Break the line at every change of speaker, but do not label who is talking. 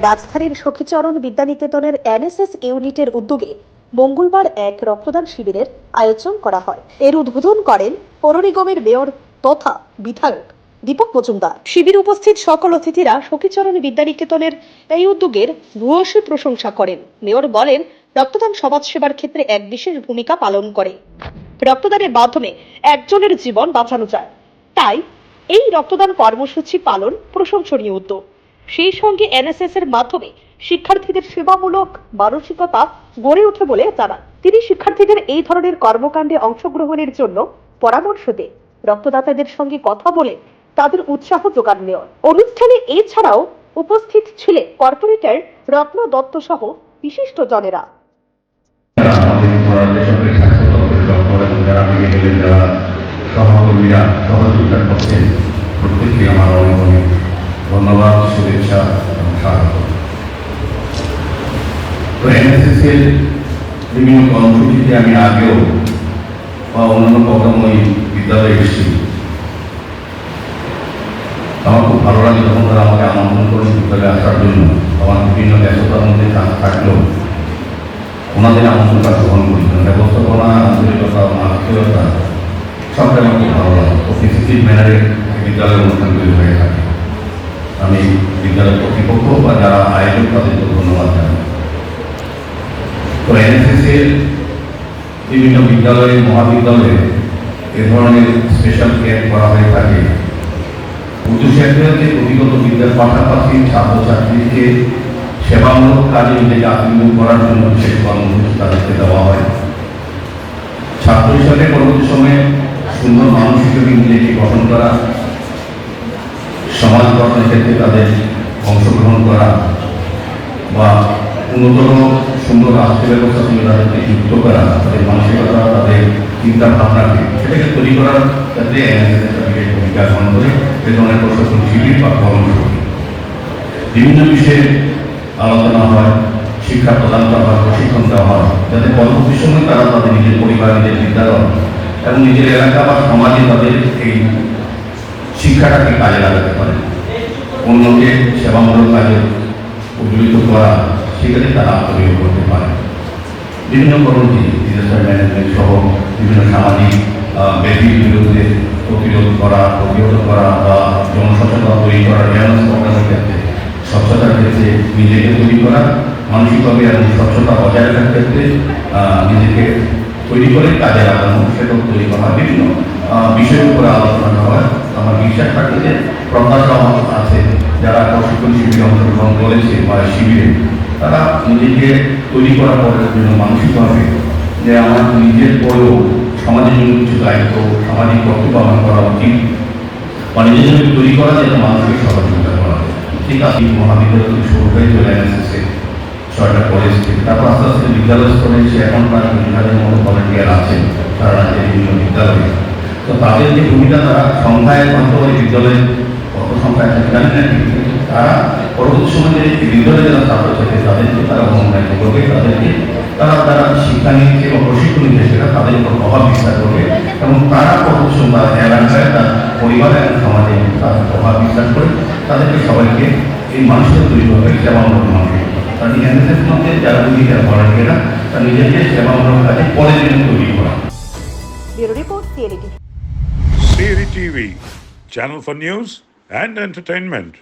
রাজধানীর সখীচরণ বিদ্যানিকেতনের এনএসএস ইউনিটের উদ্যোগে মঙ্গলবার এক রক্তদান শিবিরের আয়োজন করা হয়। এর উদ্বোধন করেন পৌর নিগমের মেয়র তথা বিধায়ক দীপক মজুমদার। শিবির উপস্থিত সকল অতিথিরা সখীচরণ বিদ্যানিকেতনের এই উদ্যোগের ভূয়সী প্রশংসা করেন। মেয়র বলেন, রক্তদান সমাজসেবার ক্ষেত্রে এক বিশেষ ভূমিকা পালন করে। রক্তদানের মাধ্যমে একজনের জীবন বাঁচানো যায়। তাই এই রক্তদান কর্মসূচি পালন প্রশংসনীয় উদ্যোগ। সেই সঙ্গে এনএসএস এর মাধ্যমে শিক্ষার্থীদের সেবামূলক মানসিকতা গড়ে ওঠে বলে জানান তিনি। শিক্ষার্থীদের এই ধরনের কর্মকাণ্ডে অংশগ্রহণের জন্য পরামর্শ দেন, রক্তদাতাদের সঙ্গে কথা বলে তাদের উৎসাহ যোগান দেওয়া। অনুষ্ঠানে এছাড়াও উপস্থিত ছিলেন কর্পোরেটর রত্ন দত্ত সহ বিশিষ্ট জনেরা।
সহকর্মীরা সহযোগিতা করছেন, প্রত্যেককে আমার অনেক অনেক ধন্যবাদ, শুভেচ্ছা এবং স্বাগত। তো এনএসএস এর বিভিন্ন কর্মসূচিতে আমি আগেও বা অন্যান্য প্রোগ্রামই বিদ্যালয়ে এসেছি। আমার খুব ভালো লাগে যখন তারা আমাকে আমন্ত্রণ করেন বিদ্যালয়ে আসার জন্য। আমার বিভিন্ন ব্যস্ততার মধ্যে কাজ থাকলেও ওনাদের আমন্ত্রণটা গ্রহণ করি। ব্যবস্থাপনা, আন্তরিকতা, আত্মীয়তা সবটাই আমার খুব ভালো লাগে। অফিসিভ ম্যানারে বিদ্যালয়ের অনুষ্ঠানগুলি হয়ে থাকে। আমি বিদ্যালয়ের কর্তৃপক্ষ বা যারা আয়োজক তাদেরকে ধন্যবাদ জানাই। তো এনএসএস এর বিভিন্ন বিদ্যালয়ে, মহাবিদ্যালয়ে এ ধরনের স্পেশাল ক্যাম্প করা হয়ে থাকে। উচ্চশিক্ষার্থীদের অভিজ্ঞত বিদ্যার পাশাপাশি ছাত্রছাত্রীকে সেবামূলক কাজে নিজেকে আত্মনিয়োগ করার জন্য বিশেষ কর্মসূচি তাদেরকে দেওয়া হয়। ছাত্র হিসাবে পরবর্তী সময়ে সুন্দর মানুষ হিসেবে নিজেকে গঠন করা, সমাজ গঠনের ক্ষেত্রে তাদের অংশগ্রহণ করা বা উন্নতর সুন্দর রাষ্ট্র ব্যবস্থা থেকে তাদেরকে যুক্ত করা, তাদের মানসিকতা, তাদের চিন্তা ভাবনাকে সেটাকে তৈরি করার ক্ষেত্রে বিশেষ ভূমিকা গ্রহণ করে এ ধরনের প্রশাসন শিবির বা কর্মসূচি। বিভিন্ন বিষয়ে আলোচনা হয়, শিক্ষা প্রদান করা হয়, প্রশিক্ষণ দেওয়া হয়, যাতে পরবর্তী সময় তারা তাদের নিজের পরিবার, নিজের বিদ্যালয় এবং নিজের এলাকা বা সমাজে তাদের এই শিক্ষাটাকে কাজে লাগাতে পারে। অন্যকে সেবামূলক কাজে উজ্জ্বলিত করা, সেখানে তারা আত্মনিয়োগ করতে পারে। বিভিন্ন কর্মসূচি, ডিজাস্টার ম্যানেজমেন্ট সহ বিভিন্ন সামাজিক ব্যাধির বিরুদ্ধে প্রতিরোধ করা, প্রতিহত করা বা জনসচেতনতা তৈরি করা, অ্যাওয়ারনেস প্রোগ্রামের ক্ষেত্রে, স্বচ্ছতার ক্ষেত্রে নিজেকে তৈরি করা, মানসিকভাবে এবং স্বচ্ছতা বজায় রাখার ক্ষেত্রে নিজেকে তৈরি করে কাজে লাগানো, সেটাও তৈরি করা, বিভিন্ন বিষয়ের উপরে আলোচনা হয়। আমার বিশ্বাস থাকে যে প্রত্যাশা আছে যারা প্রশিক্ষণ শিবিরে অংশগ্রহণ করেছে বা শিবিরে, তারা নিজেকে তৈরি করার পরের জন্য মানসিকভাবে যে আমার নিজের পরেও সমাজের জন্য কিছু দায়িত্ব, সামাজিক কর্তব্য পালন করা উচিত বা নিজের জন্য তৈরি করা যেটা মানুষকে সহযোগিতা করা। ঠিক আছে, মহাবিদ্যালয় থেকে শুরু হয়ে চলে এসেছে 6টা কলেজ থেকে, তারপর আস্তে আস্তে বিদ্যালয় স্তরে এসে এখন প্রায় 20,000-এর মতো ভলেন্টিয়ার আছেন সারা রাজ্যের বিভিন্ন বিদ্যালয়ে। তো তাদের যে ভূমিকা, তারা সংখ্যায় হয়তো বিদ্যালয়ে কত সংখ্যায় থাকে জানি না, কিন্তু তারা পরবর্তী সময়ে বিদ্যালয়ে যারা ছাত্রছাত্রী তাদেরকে তারা অনুপ্রাণিত করবে, তারা শিক্ষা নিচ্ছে বা প্রশিক্ষণ নিচ্ছে সেটা তাদের উপর প্রভাব বিস্তার করবে এবং তারা পরবর্তী সময় এলাকায় তার পরিবারে এবং সমাজে তার প্রভাব বিস্তার করে তাদেরকে সবাইকে এই মানুষের তৈরি করবে সেবামূলক মানুষ। তার এনএসএস মধ্যে যারা ভলেন্টিয়াররা তার নিজেকে সেবামূলক কাজে পরের জন্য তৈরি করা।
CRI TV, channel for news and entertainment.